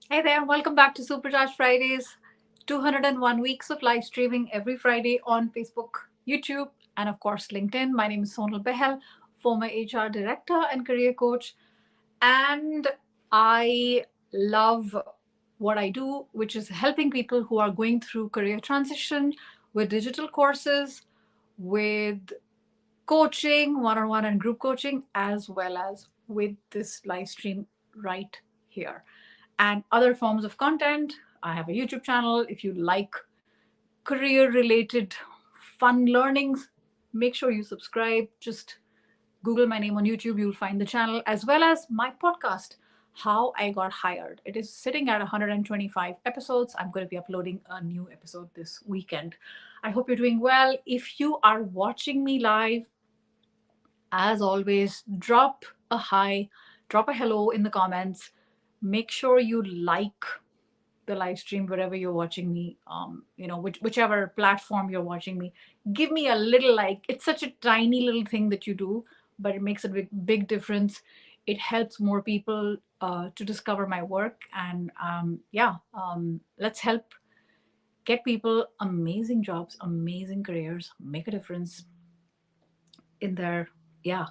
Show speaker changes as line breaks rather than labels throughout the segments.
Hey there, welcome back to Supercharged Fridays. 201 weeks of live streaming every Friday on Facebook, YouTube, and of course LinkedIn. My name is Sonal Behel, former HR director and career coach. And I love what I do, which is helping people who are going through career transition with digital courses, with coaching, one on one and group coaching, as well as with this live stream right here. And other forms of content. I have a YouTube channel. If you like career related fun learnings, make sure you subscribe. Just Google my name on YouTube, you'll find the channel, as well as my podcast, How I Got Hired. It is sitting at 125 episodes. I'm going to be uploading a new episode this weekend. I hope you're doing well. If you are watching me live, as always, drop a hi, drop a hello in the comments. Make sure you like the live stream wherever you're watching me, whichever platform you're watching me. Give me a little like. It's such a tiny little thing that you do, but it makes a big difference. It helps more people to discover my work. And let's help get people amazing jobs, amazing careers, make a difference in their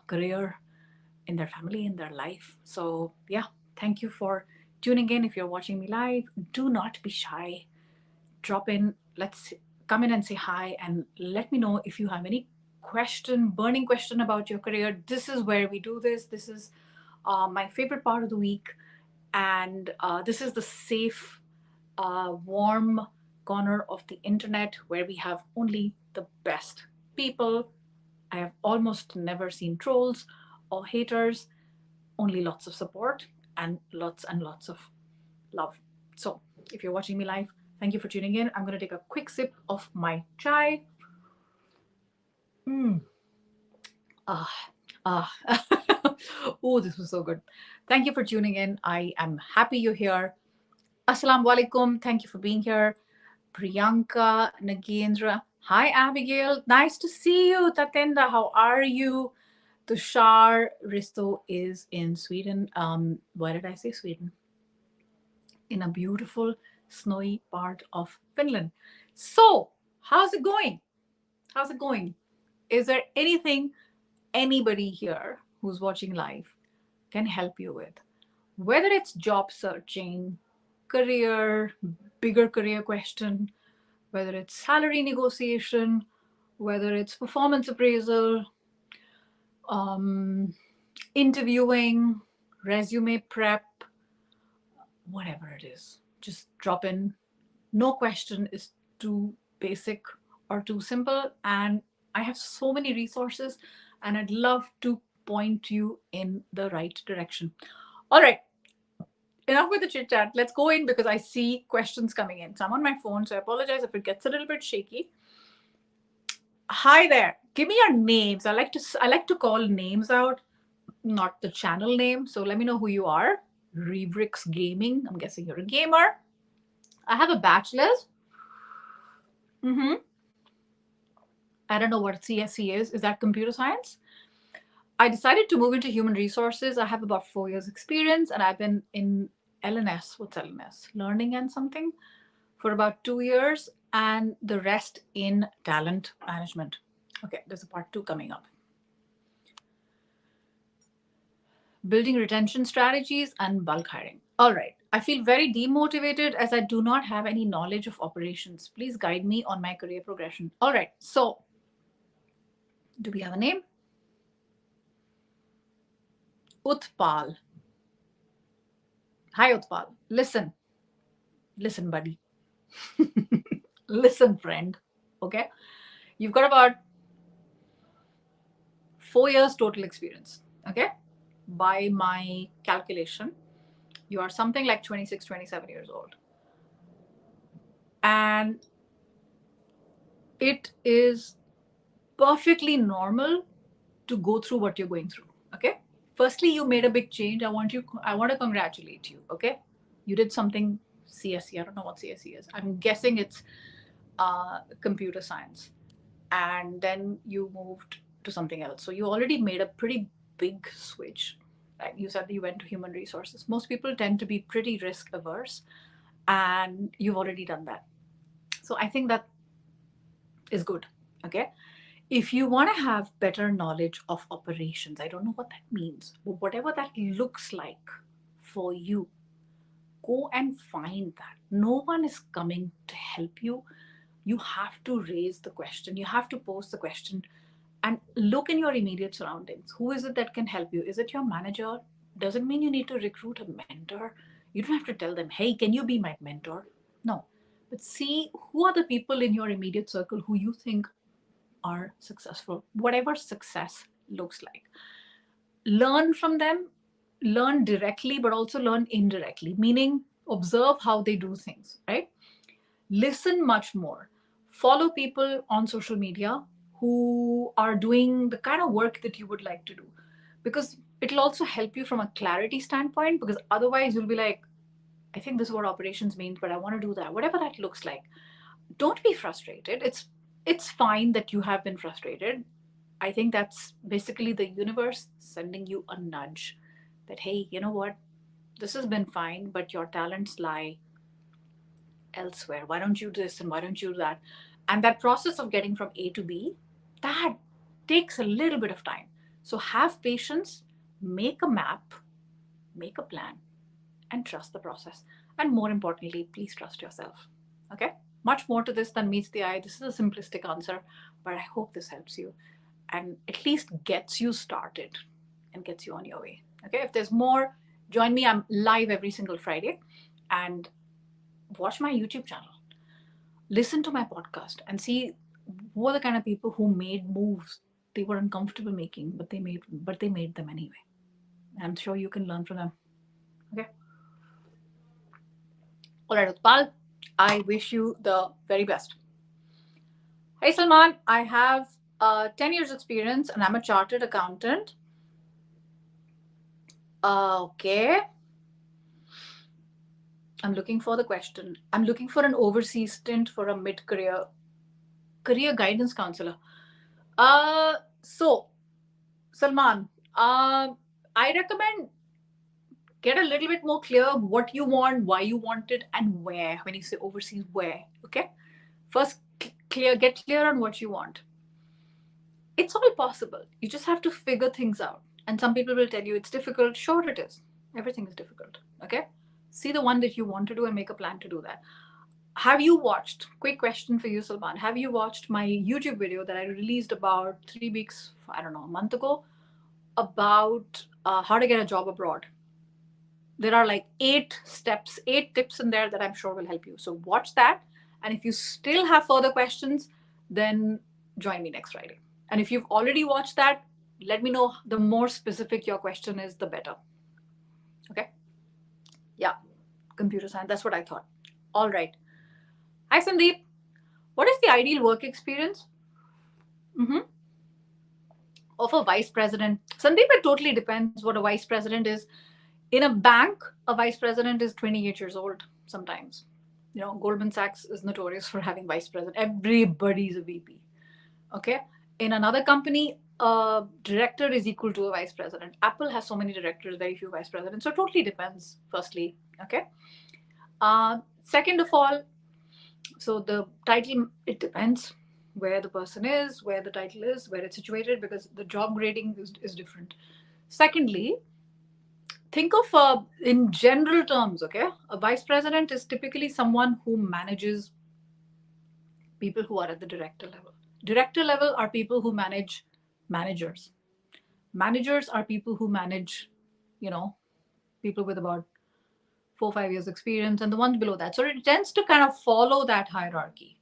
career, in their family, in their life. So yeah, thank you for tuning in. If you're watching me live, do not be shy. Drop in. Let's come in and say hi, and let me know if you have any burning question about your career. This is where we do this. This is my favorite part of the week, and this is the safe, warm corner of the internet where we have only the best people. I have almost never seen trolls or haters, only lots of support and lots of love. So, if you're watching me live, thank you for tuning in. I'm going to take a quick sip of my chai. Mm. Ah, ah. Oh, this was so good. Thank you for tuning in. I am happy you're here. Assalamu alaikum. Thank you for being here. Priyanka, Nagendra. Hi, Abigail. Nice to see you. Tatenda, how are you? Tushar Risto is in Sweden. Why did I say Sweden? In a beautiful, snowy part of Finland. So, how's it going? How's it going? Is there anything anybody here who's watching live can help you with? Whether it's job searching, career, bigger career question, whether it's salary negotiation, whether it's performance appraisal, um, interviewing, resume prep, whatever it is, just drop in. No question is too basic or too simple. And I have so many resources, and I'd love to point you in the right direction. All right, enough with the chit chat. Let's go in because I see questions coming in. So I'm on my phone, so I apologize if it gets a little bit shaky. Hi there. Give me your names. I like to call names out, not the channel name. So let me know who you are. Rebrix Gaming. I'm guessing you're a gamer. I have a bachelor's. Mm-hmm. I don't know what CSC is. Is that computer science? I decided to move into human resources. I have about 4 years experience, and I've been in LNS. What's LNS? Learning and something for about 2 years, and the rest in talent management. Okay, there's a part two coming up. Building retention strategies and bulk hiring. All right. I feel very demotivated as I do not have any knowledge of operations. Please guide me on my career progression. All right. So, do we have a name? Utpal. Hi, Utpal. Listen. Listen, buddy. Listen, friend. Okay. You've got about 4 years total experience. Okay. By my calculation, you are something like 26, 27 years old. And it is perfectly normal to go through what you're going through. Okay. Firstly, you made a big change. I want to congratulate you. Okay. You did something CSE. I don't know what CSE is. I'm guessing it's computer science. And then you moved to something else. So you already made a pretty big switch. Right? You said that you went to human resources. Most people tend to be pretty risk averse, and you've already done that. So I think that is good. Okay. If you want to have better knowledge of operations, I don't know what that means, but whatever that looks like for you, go and find that. No one is coming to help you. You have to raise the question. You have to pose the question and look in your immediate surroundings. Who is it that can help you? Is it your manager? Doesn't mean you need to recruit a mentor. You don't have to tell them, hey, can you be my mentor? No. But see who are the people in your immediate circle who you think are successful, whatever success looks like. Learn from them, learn directly, but also learn indirectly, meaning observe how they do things, right? Listen much more. Follow people on social media who are doing the kind of work that you would like to do, because it'll also help you from a clarity standpoint, because otherwise you'll be like, I think this is what operations means, but I want to do that, whatever that looks like. Don't be frustrated. It's fine that you have been frustrated. I think that's basically the universe sending you a nudge that, hey, you know what? This has been fine, but your talents lie elsewhere. Why don't you do this and why don't you do that? And that process of getting from A to B, that takes a little bit of time. So have patience, make a map, make a plan, and trust the process. And more importantly, please trust yourself. Okay? Much more to this than meets the eye. This is a simplistic answer, but I hope this helps you and at least gets you started and gets you on your way. Okay? If there's more, join me. I'm live every single Friday, and watch my YouTube channel. Listen to my podcast and see who are the kind of people who made moves they were uncomfortable making, but they made them anyway. I'm sure you can learn from them. Okay? All right, Utpal, I wish you the very best. Hey, Salman, I have 10 years experience and I'm a chartered accountant. Okay. I'm looking for the question. I'm looking for an overseas stint for a mid-career career guidance counselor. So, Salman, I recommend get a little bit more clear what you want, why you want it, and where. When you say overseas, where? Okay. First, get clear on what you want. It's all possible. You just have to figure things out. And some people will tell you it's difficult. Sure, it is. Everything is difficult. Okay. See the one that you want to do and make a plan to do that. Have you watched? Quick question for you, Salman. Have you watched my YouTube video that I released about 3 weeks, I don't know, a month ago, about how to get a job abroad? There are like 8 steps, 8 tips in there that I'm sure will help you. So watch that. And if you still have further questions, then join me next Friday. And if you've already watched that, let me know. The more specific your question is, the better. Okay? Yeah, computer science. That's what I thought. All right. Hi, Sandeep. What is the ideal work experience of a vice president? Sandeep, it totally depends what a vice president is. In a bank, a vice president is 28 years old sometimes. Goldman Sachs is notorious for having vice president. Everybody's a VP. Okay. In another company, a director is equal to a vice president. Apple has so many directors, very few vice presidents. So it totally depends, firstly. Okay. Second of all, so the title, it depends where the person is, where the title is, where it's situated, because the job grading is different. Secondly, think of in general terms, okay? A vice president is typically someone who manages people who are at the director level. Director level are people who manage managers. Managers are people who manage, people with about 4 or 5 years experience, and the ones below that. So it tends to kind of follow that hierarchy.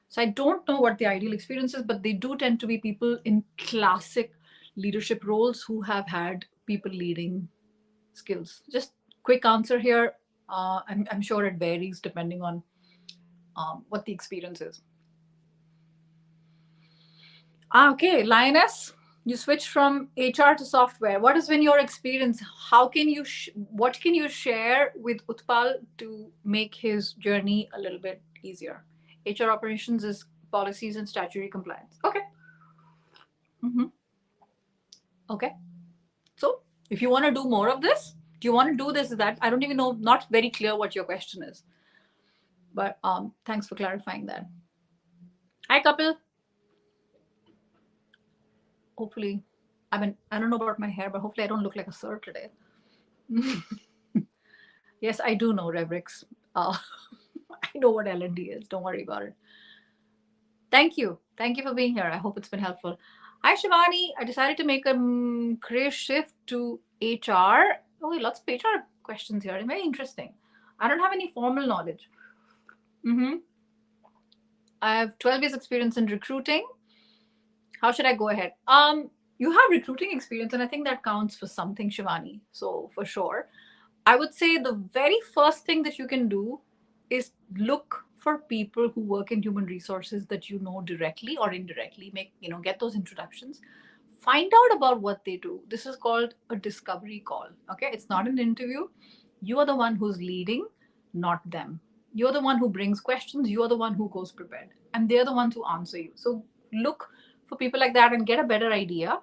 So I don't know what the ideal experience is, but they do tend to be people in classic leadership roles who have had people leading skills. Just quick answer here. I'm sure it varies depending on what the experience is. Okay, Lioness, you switched from HR to software. What has been your experience? How can you, what can you share with Utpal to make his journey a little bit easier? HR operations is policies and statutory compliance. Okay. Okay. So If you want to do more of this, do you want to do this? Is that I don't even know, not very clear what your question is. But thanks for clarifying that. Hi, couple. Hopefully, I mean, I don't know about my hair, but hopefully I don't look like a sir today. Yes, I do know Revrix. Uh, I know what L&D is. Don't worry about it. Thank you. Thank you for being here. I hope it's been helpful. Hi, Shivani. I decided to make a career shift to HR. Oh, lots of HR questions here. Very interesting. I don't have any formal knowledge. I have 12 years experience in recruiting. How should I go ahead? You have recruiting experience, and I think that counts for something, Shivani. So for sure, I would say the very first thing that you can do is look for people who work in human resources that you know directly or indirectly. Get those introductions. Find out about what they do. This is called a discovery call. Okay, it's not an interview. You are the one who's leading, not them. You're the one who brings questions. You are the one who goes prepared, and they're the ones who answer you. So look for people like that and get a better idea.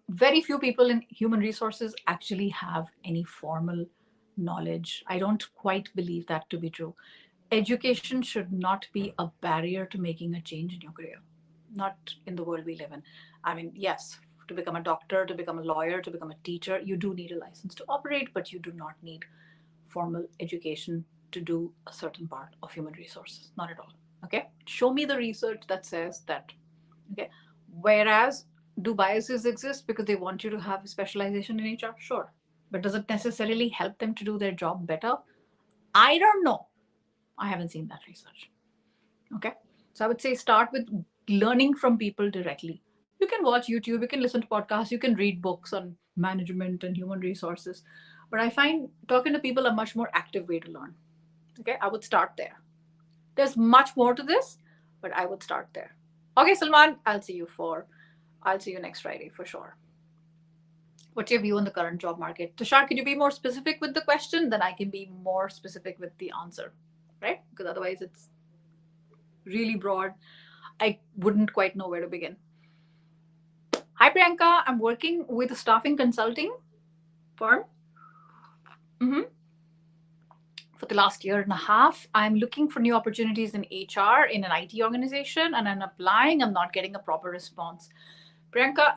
Very few people in human resources actually have any formal knowledge. I don't quite believe that to be true. Education should not be a barrier to making a change in your career, not in the world we live in. I mean, yes, to become a doctor, to become a lawyer, to become a teacher, you do need a license to operate, but you do not need formal education to do a certain part of human resources. Not at all. Okay? Show me the research that says that. Okay? Whereas, do biases exist because they want you to have a specialization in HR? Sure. But does it necessarily help them to do their job better? I don't know. I haven't seen that research. Okay? So I would say start with learning from people directly. You can watch YouTube, you can listen to podcasts, you can read books on management and human resources. But I find talking to people a much more active way to learn. Okay? I would start there. There's much more to this, but I would start there. Okay, Salman, I'll see you next Friday for sure. What's your view on the current job market? Tushar, can you be more specific with the question? Then I can be more specific with the answer, right? Because otherwise it's really broad. I wouldn't quite know where to begin. Hi, Priyanka. I'm working with a staffing consulting firm. For the last year and a half, I'm looking for new opportunities in HR in an IT organization, and I'm applying. I'm not getting a proper response. Priyanka,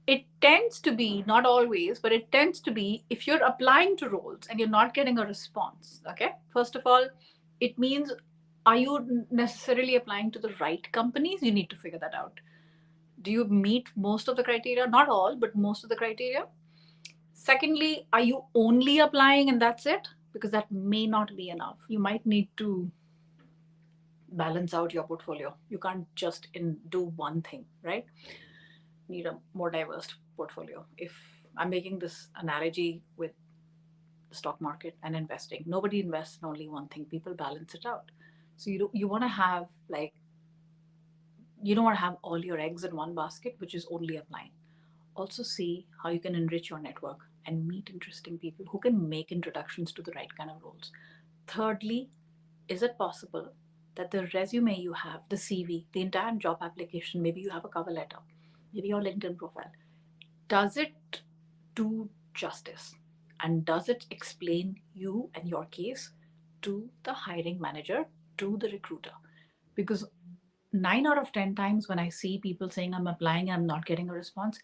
it tends to be, not always, but it tends to be if you're applying to roles and you're not getting a response. Okay, first of all, it means, are you necessarily applying to the right companies? You need to figure that out. Do you meet most of the criteria? Not all, but most of the criteria. Secondly, are you only applying and that's it? Because that may not be enough. You might need to balance out your portfolio. You can't just do one thing, right? You need a more diverse portfolio. If I'm making this analogy with the stock market and investing, nobody invests in only one thing. People balance it out. So you want to have like, you don't want to have all your eggs in one basket, which is only applying. Also see how you can enrich your network and meet interesting people who can make introductions to the right kind of roles. Thirdly, is it possible that the resume you have, the CV, the entire job application, maybe you have a cover letter, maybe your LinkedIn profile, does it do justice? And does it explain you and your case to the hiring manager, to the recruiter? Because 9 out of 10 times when I see people saying I'm applying and I'm not getting a response,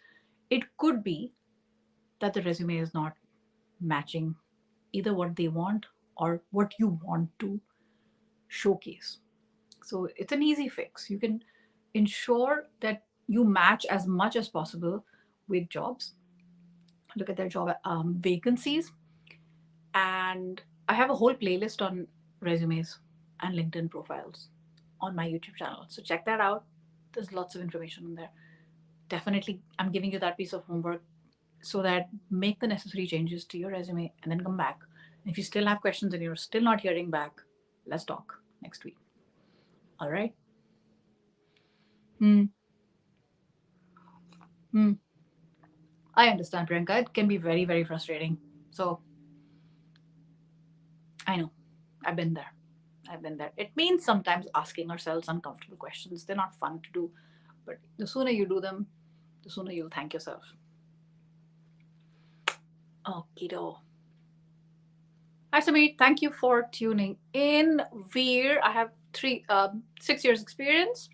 it could be that the resume is not matching either what they want or what you want to showcase. So it's an easy fix. You can ensure that you match as much as possible with jobs. Look at their job vacancies. And I have a whole playlist on resumes and LinkedIn profiles on my YouTube channel. So check that out. There's lots of information in there. Definitely, I'm giving you that piece of homework so that make the necessary changes to your resume and then come back. And if you still have questions and you're still not hearing back, let's talk next week. All right? Hmm. Hmm. I understand, Priyanka. It can be very, very frustrating. So I know. I've been there. I've been there. It means sometimes asking ourselves uncomfortable questions. They're not fun to do, but the sooner you do them, the sooner you'll thank yourself. Okido. Hi, Sameer. Thank you for tuning in. Veer, I have 6 years experience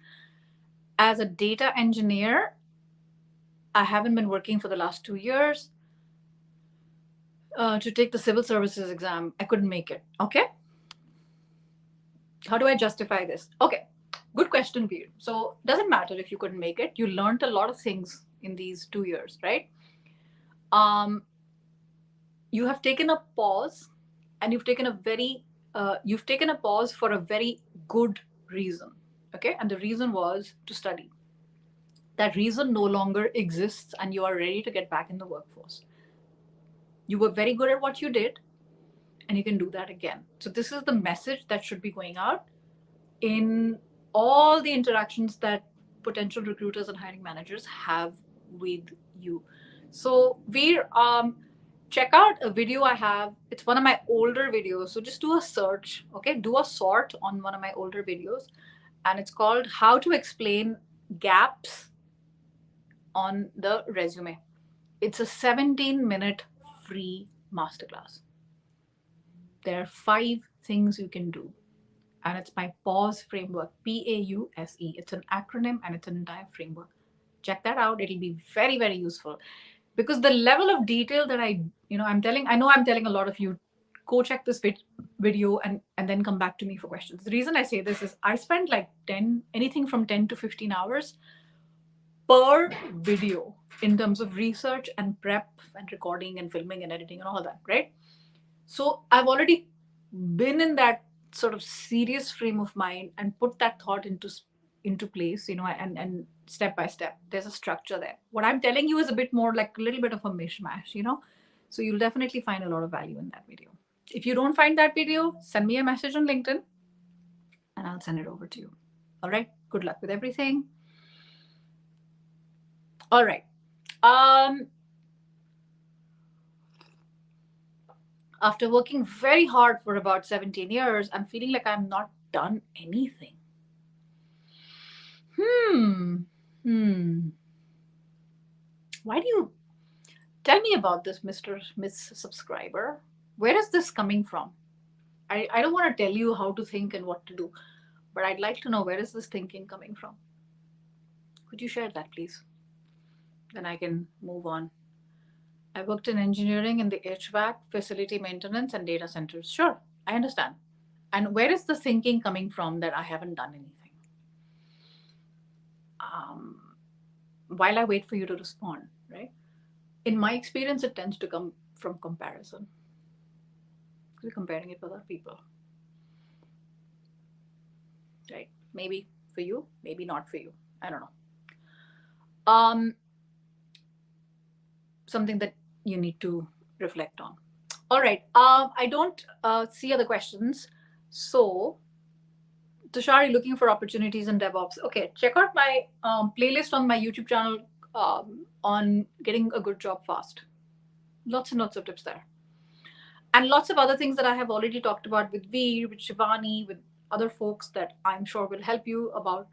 as a data engineer. I haven't been working for the last 2 years. To take the civil services exam, I couldn't make it. Okay, how do I justify this? Okay, good question, Veer. So doesn't matter if you couldn't make it. You learned a lot of things in these 2 years, right? Um, you have taken a pause, and you've taken a pause for a very good reason. Okay, and the reason was to study. That reason no longer exists, and you are ready to get back in the workforce. You were very good at what you did, and you can do that again. So this is the message that should be going out in all the interactions that potential recruiters and hiring managers have with you. So Veer, check out a video I have. It's one of my older videos. So just do a search, okay? Do a sort on one of my older videos, and it's called "How to Explain Gaps on the Resume." It's a 17-minute free masterclass. There are 5 things you can do, and it's my pause framework, PAUSE. It's an acronym and it's an entire framework. Check that out. It'll be very, very useful, because the level of detail that I know I'm telling a lot of you, go check this video and then come back to me for questions. The reason I say this is I spend like anything from 10 to 15 hours per video in terms of research and prep and recording and filming and editing and all that, right? So I've already been in that sort of serious frame of mind and put that thought into place, and step by step. There's a structure there. What I'm telling you is a bit more like a little bit of a mishmash. So you'll definitely find a lot of value in that video. If you don't find that video, send me a message on LinkedIn and I'll send it over to you. All right. Good luck with everything. All right. After working very hard for about 17 years, I'm feeling like I'm not done anything. Hmm. Why do you tell me about this, Mr. Miss Subscriber? Where is this coming from? I don't want to tell you how to think and what to do, but I'd like to know, where is this thinking coming from? Could you share that, please? Then I can move on. I worked in engineering in the HVAC, facility maintenance, and data centers. Sure, I understand. And where is the thinking coming from that I haven't done anything? While I wait for you to respond, right? In my experience, it tends to come from comparison. We're comparing it with other people, right? Maybe for you, maybe not for you. I don't know. Something that you need to reflect on. All right. I don't see other questions. So, Tushar, you're looking for opportunities in DevOps. Okay, check out my playlist on my YouTube channel on getting a good job fast. Lots and lots of tips there. And lots of other things that I have already talked about with Veer, with Shivani, with other folks that I'm sure will help you about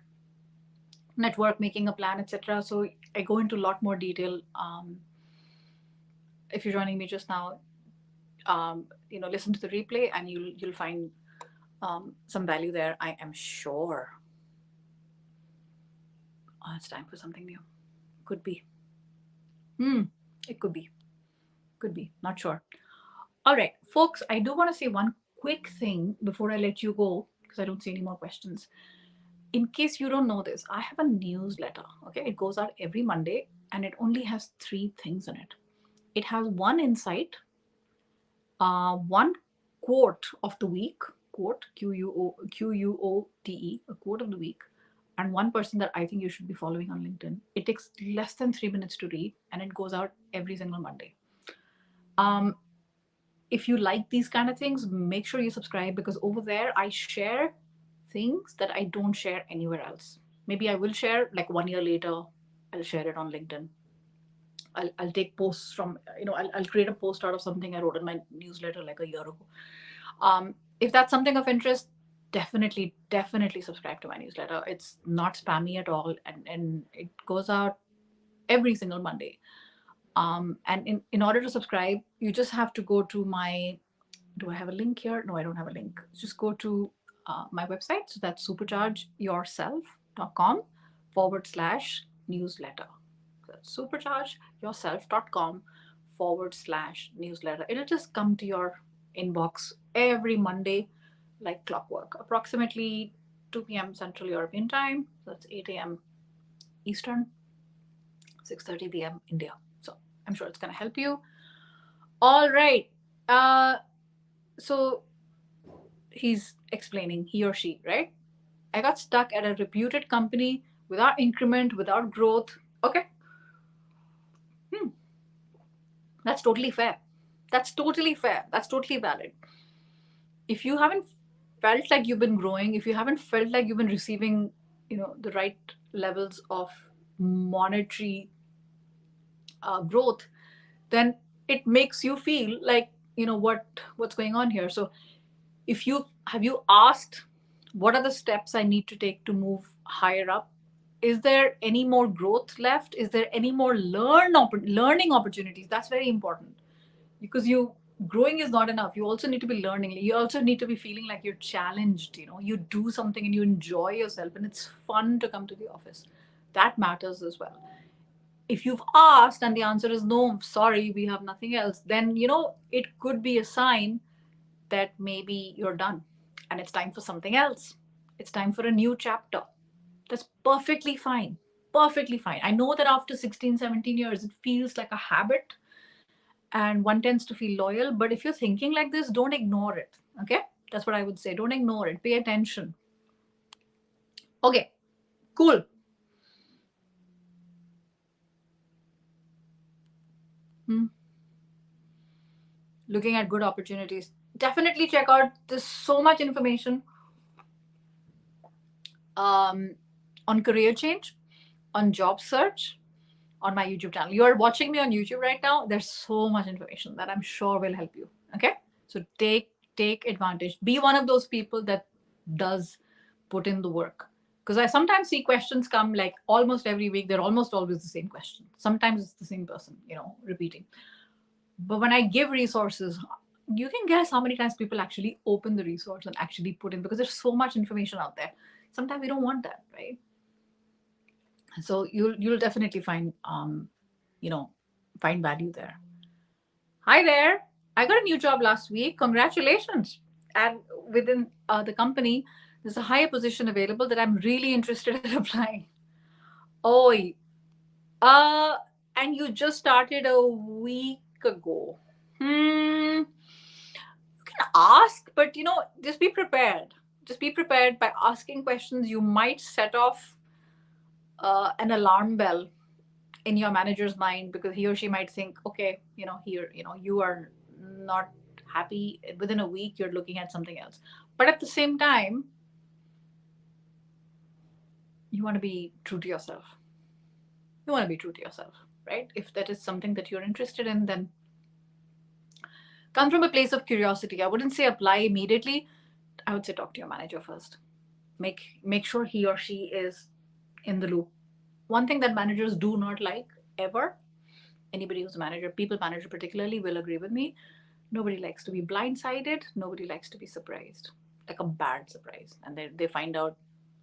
network, making a plan, etc. So I go into a lot more detail. If you're joining me just now, listen to the replay and you'll find some value there, I am sure. Oh, it's time for something new. Could be. It could be. Could be. Not sure. All right, folks, I do want to say one quick thing before I let you go, because I don't see any more questions. In case you don't know this, I have a newsletter. Okay, it goes out every Monday and it only has 3 things in it. It has one insight, one quote of the week, quote, QUOTE, a quote of the week, and one person that I think you should be following on LinkedIn. It takes less than 3 minutes to read and it goes out every single Monday. If you like these kind of things, make sure you subscribe, because over there I share things that I don't share anywhere else. Maybe I will share like 1 year later, I'll share it on LinkedIn. I'll take posts from, I'll create a post out of something I wrote in my newsletter like a year ago. If that's something of interest, definitely subscribe to my newsletter. It's not spammy at all, and it goes out every single Monday. And in order to subscribe, you just have to go to my, do I have a link here? No, I don't have a link. Just go to my website. So that's superchargeyourself.com /newsletter. So that's superchargeyourself.com /newsletter. It'll just come to your inbox every Monday like clockwork, approximately 2 p.m. Central European Time. So that's 8 a.m. Eastern, 6:30 p.m. India. So I'm sure it's going to help you. All right. So he's explaining, he or she, right? I got stuck at a reputed company without increment, without growth. Okay. Hmm. That's totally fair. That's totally fair. That's totally valid. If you haven't felt like you've been growing, if you haven't felt like you've been receiving, the right levels of monetary growth, then it makes you feel like, what's going on here. So if you have you asked, what are the steps I need to take to move higher up? Is there any more growth left? Is there any more learning opportunities? That's very important, because you growing is not enough. You also need to be learning. You also need to be feeling like you're challenged. You do something and you enjoy yourself and it's fun to come to the office. That matters as well. If you've asked and the answer is no, sorry, we have nothing else, then it could be a sign that maybe you're done and it's time for something else. It's time for a new chapter. That's perfectly fine. Perfectly fine. I know that after 16, 17 years, it feels like a habit and one tends to feel loyal. But if you're thinking like this, don't ignore it. Okay? That's what I would say. Don't ignore it. Pay attention. Okay, cool. Hmm. Looking at good opportunities. Definitely check out. There's so much information on career change, on job search, on my YouTube channel. You are watching me on YouTube right now. There's so much information that I'm sure will help you. Okay, so take advantage. Be one of those people that does put in the work. Because I sometimes see questions come like almost every week. They're almost always the same question. Sometimes it's the same person, repeating. But when I give resources, you can guess how many times people actually open the resource and actually put in, because there's so much information out there. Sometimes we don't want that, right? So you'll definitely you know find value there. Hi there, I got a new job last week, congratulations. And within the company, there's a higher position available that I'm really interested in applying. Oh, uh and you just started a week ago. You can ask, but just be prepared. Just be prepared. By asking questions, you might set off an alarm bell in your manager's mind, because he or she might think, okay, here, you are not happy. Within a week you're looking at something else. But at the same time, you want to be true to yourself. You want to be true to yourself, right? If that is something that you're interested in, then come from a place of curiosity. I wouldn't say apply immediately. I would say talk to your manager first. Make sure he or she is in the loop. One thing that managers do not like ever, anybody who's a manager, people manager particularly, will agree with me. Nobody likes to be blindsided. Nobody likes to be surprised, like a bad surprise. And they find out,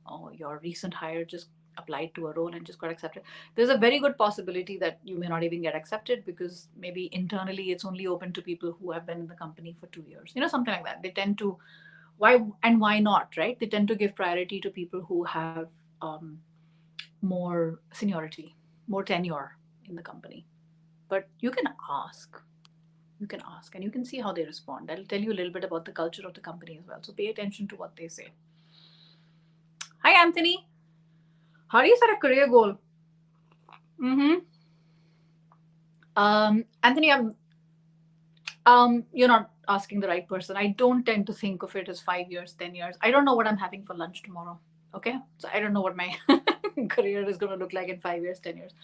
oh, your recent hire just applied to a role and just got accepted. There's a very good possibility that you may not even get accepted, because maybe internally it's only open to people who have been in the company for 2 years. Something like that. They tend to, why not, right? They tend to give priority to people who have more seniority, more tenure in the company. But you can ask. You can ask and you can see how they respond. That'll tell you a little bit about the culture of the company as well. So pay attention to what they say. Hi, Anthony. How do you set a career goal? Anthony, you're not asking the right person. I don't tend to think of it as 5 years, 10 years. I don't know what I'm having for lunch tomorrow. Okay. So I don't know what my career is going to look like in 5 years, 10 years.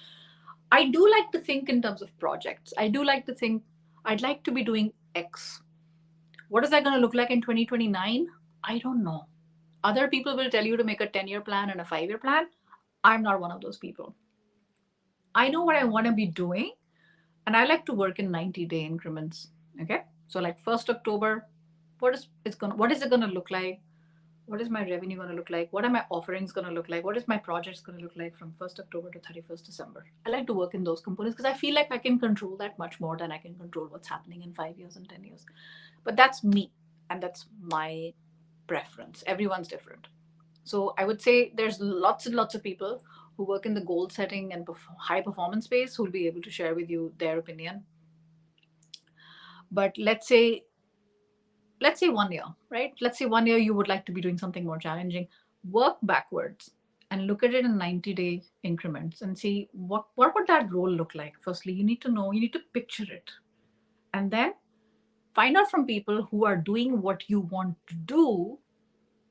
I do like to think in terms of projects. I do like to think I'd like to be doing X. What is that going to look like in 2029? I don't know. Other people will tell you to make a 10-year plan and a 5-year plan. I'm not one of those people. I know what I want to be doing, And I like to work in 90-day increments. Okay. So like 1st October, what is it gonna look like? What is my revenue going to look like? What are my offerings going to look like? What is my projects going to look like from 1st October to 31st December? I like to work in those components because I feel like I can control that much more than I can control what's happening in 5 years and 10 years. But that's me, and that's my preference. Everyone's different. So I would say there's lots and lots of people who work in the goal setting and high performance space who'll be able to share with you their opinion. But let's say 1 year, right? Let's say 1 year you would like to be doing something more challenging. Work backwards and look at it in 90-day increments and see what would that role look like. Firstly, you need to know, you need to picture it. And then find out from people who are doing what you want to do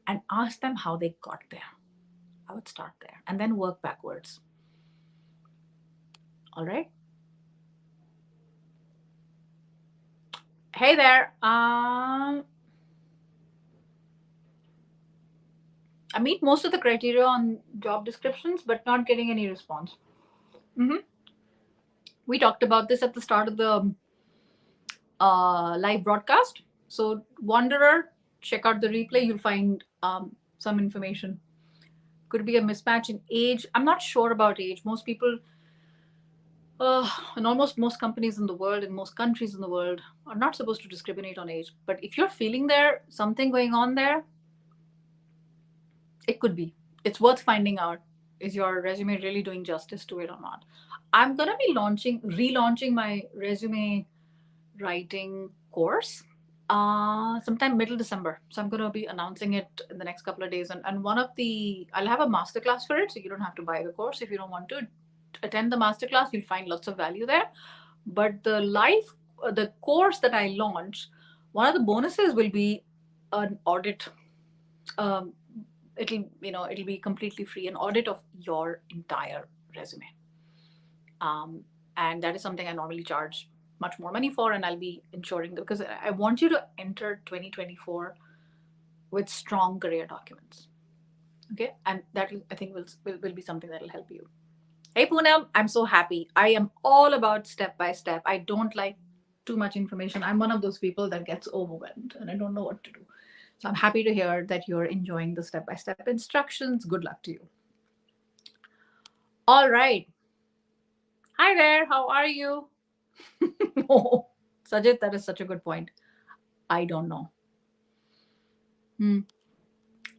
and ask them how they got there. I would start there and then work backwards. All right. Hey there. I meet most of the criteria on job descriptions, but not getting any response. Mm-hmm. We talked about this at the start of the live broadcast. So, Wanderer, check out the replay. You'll find some information. Could be a mismatch in age. I'm not sure about age. Most people, and almost most companies in the world, in most countries in the world, are not supposed to discriminate on age. But if you're feeling there, something going on there, it could be. It's worth finding out. Is your resume really doing justice to it or not? I'm gonna be relaunching my resume writing course sometime middle December. So I'm gonna be announcing it in the next couple of days. And I'll have a masterclass for it, so you don't have to buy the course if you don't want to attend the masterclass. You'll find lots of value there. But the course that I launch, one of the bonuses will be an audit. Um, it'll be completely free, an audit of your entire resume. And that is something I normally charge much more money for, and I'll be ensuring that because I want you to enter 2024 with strong career documents. Okay, and that I think will be something that will help you. Hey Poonam, I'm so happy. I am all about step by step. I don't like too much information. I'm one of those people that gets overwhelmed and I don't know what to do. So I'm happy to hear that you're enjoying the step by step instructions. Good luck to you. All right. Hi there. How are you? Oh, Sajid, that is such a good point. I don't know.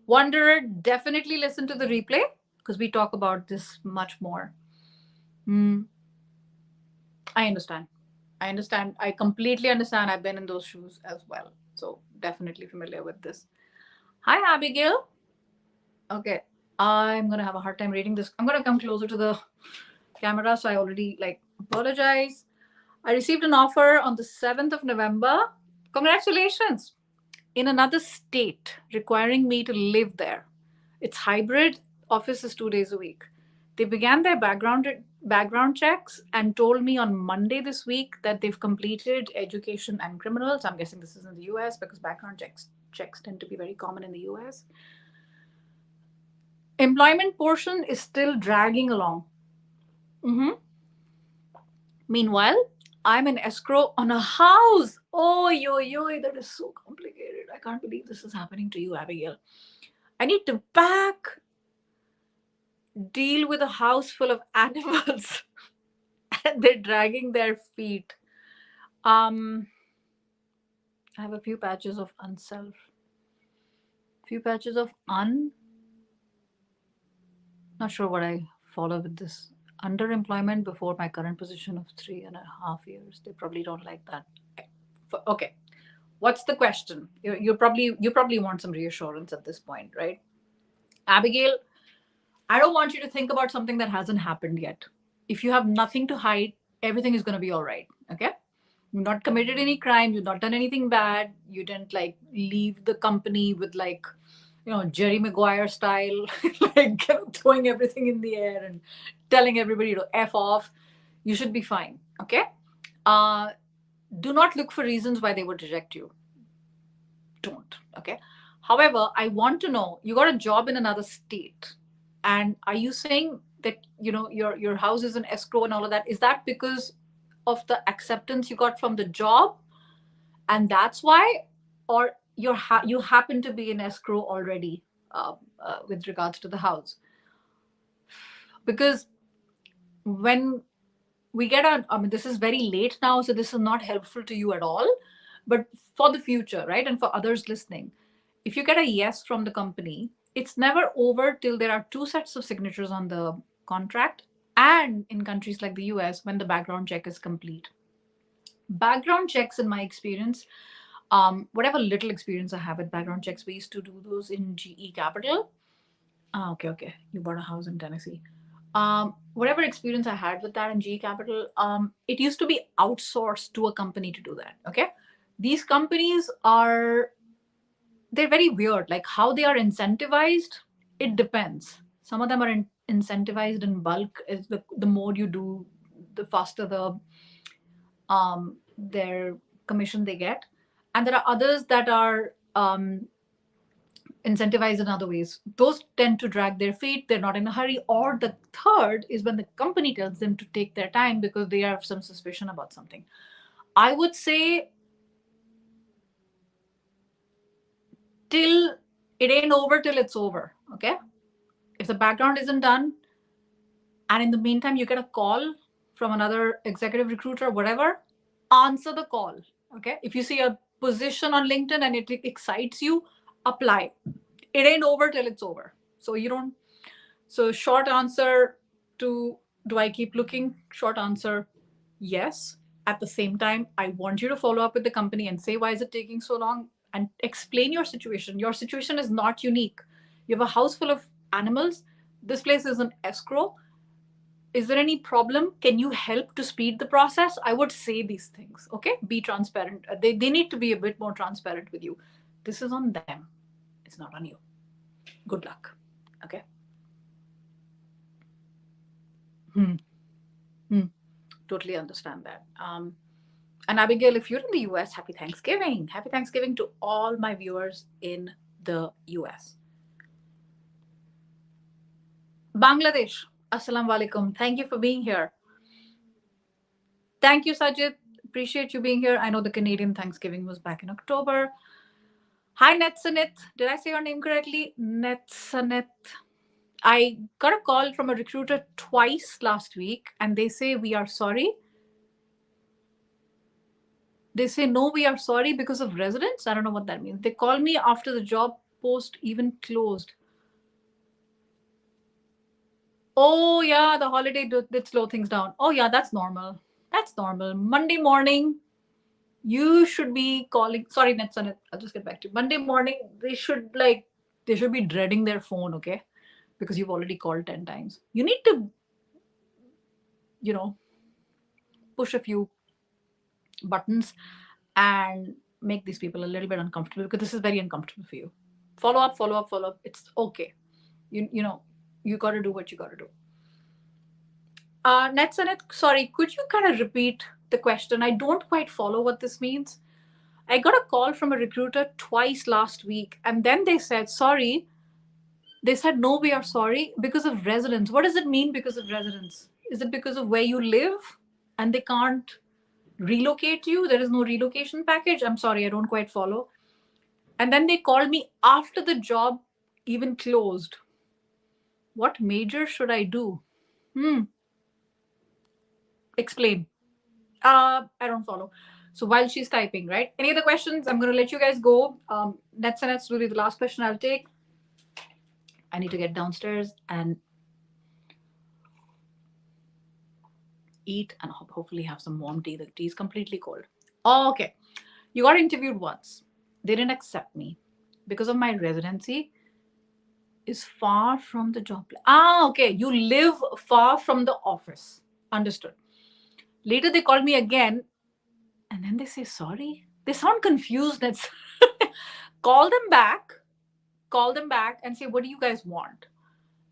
Wanderer, definitely listen to the replay because we talk about this much more. I understand. I understand. I completely understand. I've been in those shoes as well. So definitely familiar with this. Hi, Abigail. Okay. I'm going to have a hard time reading this. I'm going to come closer to the camera. So I already apologize. I received an offer on the 7th of November. Congratulations. In another state, requiring me to live there. It's hybrid. Office is 2 days a week. They began their background checks and told me on Monday this week that they've completed education and criminals. I'm guessing this is in the US because background checks tend to be very common in the US. Employment portion is still dragging along. Meanwhile, I'm in escrow on a house. Oh, that is so complicated. I can't believe this is happening to you, Abigail. I need to deal with a house full of animals and they're dragging their feet. I have a few patches of unself. Few patches of not sure what I follow with this. Underemployment before my current position of 3.5 years. They probably don't like that. Okay. What's the question? You probably want some reassurance at this point, right? Abigail, I don't want you to think about something that hasn't happened yet. If you have nothing to hide, everything is going to be all right. Okay? You've not committed any crime. You've not done anything bad. You didn't leave the company with Jerry Maguire style, throwing everything in the air and telling everybody to F off. You should be fine. Okay? Do not look for reasons why they would reject you. Don't. Okay? However, I want to know, you got a job in another state. And are you saying that your house is in escrow and all of that? Is that because of the acceptance you got from the job, and that's why, or you happen to be in escrow already with regards to the house. Because when we get on, I mean, this is very late now, so this is not helpful to you at all, but for the future, right, and for others listening, if you get a yes from the company, it's never over till there are two sets of signatures on the contract, and in countries like the US, when the background check is complete. Background checks, in my experience, whatever little experience I have with background checks, we used to do those in GE Capital. Ah, okay, okay. You bought a house in Tennessee. Whatever experience I had with that in GE Capital, it used to be outsourced to a company to do that. Okay. These companies are, they're very weird. Like how they are incentivized, it depends. Some of them are incentivized in bulk. Is the more you do, the faster their commission they get. And there are others that are incentivized in other ways. Those tend to drag their feet. They're not in a hurry. Or the third is when the company tells them to take their time because they have some suspicion about something. I would say till it ain't over till it's over. Okay. If the background isn't done, and in the meantime you get a call from another executive recruiter, whatever, answer the call. Okay. If you see a position on LinkedIn and it excites you, apply. It ain't over till it's over. So you don't. So short answer to, do I keep looking? Short answer, yes. At the same time, I want you to follow up with the company and say, why is it taking so long? And explain your situation. Your situation is not unique. You have a house full of animals. This place is an escrow. Is there any problem? Can you help to speed the process? I would say these things. Okay. Be transparent. They need to be a bit more transparent with you. This is on them. It's not on you. Good luck. Okay. Totally understand that. And Abigail, if you're in the US, happy Thanksgiving. Happy Thanksgiving to all my viewers in the US. Bangladesh, Assalamu alaikum. Thank you for being here. Thank you, Sajid. Appreciate you being here. I know the Canadian Thanksgiving was back in October. Hi, Netsanit. Did I say your name correctly? Netsanit. I got a call from a recruiter twice last week, and they say, we are sorry. They say, no, we are sorry because of residence. I don't know what that means. They call me after the job post even closed. Oh, yeah, the holiday did slow things down. Oh, yeah, that's normal. That's normal. Monday morning, you should be calling. Sorry, Netson, I'll just get back to you. Monday morning, they should be dreading their phone, okay? Because you've already called 10 times. You need to, push a few buttons and make these people a little bit uncomfortable, because this is very uncomfortable for you. Follow up, follow up, follow up. It's okay. You got to do what you got to do. Netsanet, sorry, could you kind of repeat the question? I don't quite follow what this means. I got a call from a recruiter twice last week, and then they said, sorry. They said, no, we are sorry because of residence. What does it mean because of residence? Is it because of where you live and they can't relocate you? There is no relocation package? I'm sorry, I don't quite follow. And then they called me after the job even closed. What major should I do? Explain. I don't follow. So while she's typing, right? Any other questions? I'm going to let you guys go. Nets and Nets will be the last question I'll take. I need to get downstairs and eat and hopefully have some warm tea. The tea is completely cold. Oh, okay. You got interviewed once. They didn't accept me because of my residency is far from the job. Okay. You live far from the office. Understood. Later, they called me again and then they say, sorry. They sound confused. Let's call them back and say, what do you guys want?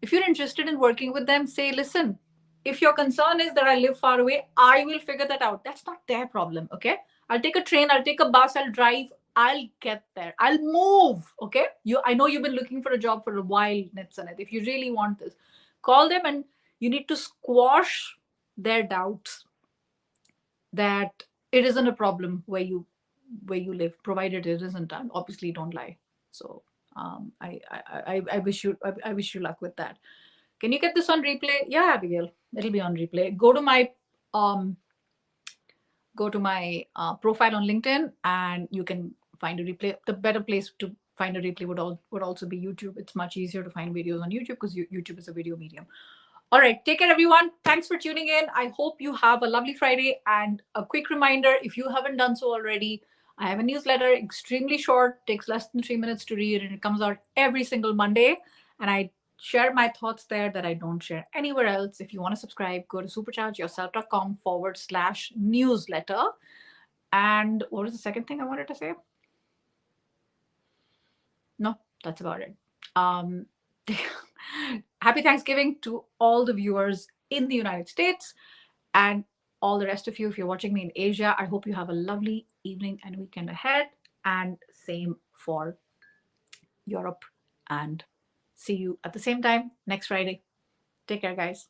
If you're interested in working with them, say, listen, if your concern is that I live far away, I will figure that out. That's not their problem. Okay. I'll take a train, I'll take a bus, I'll drive, I'll get there. I'll move. Okay. I know you've been looking for a job for a while, Netsanet. If you really want this, call them and you need to squash their doubts. that it isn't a problem where you live, provided it isn't. And obviously, don't lie. So I wish you I wish you luck with that. Can you get this on replay? Yeah, Abigail, it'll be on replay. Um go to my profile on LinkedIn, and you can find a replay. The better place to find a replay would also be YouTube. It's much easier to find videos on YouTube because YouTube is a video medium. All right, take care, everyone. Thanks for tuning in. I hope you have a lovely Friday. And a quick reminder, if you haven't done so already, I have a newsletter, extremely short, takes less than 3 minutes to read, and it comes out every single Monday. And I share my thoughts there that I don't share anywhere else. If you want to subscribe, go to superchargeyourself.com/newsletter. And what was the second thing I wanted to say? No, that's about it. Um, Happy Thanksgiving to all the viewers in the United States, and all the rest of you if you're watching me in Asia. I hope you have a lovely evening and weekend ahead, and same for Europe. And see you at the same time next Friday. Take care, guys.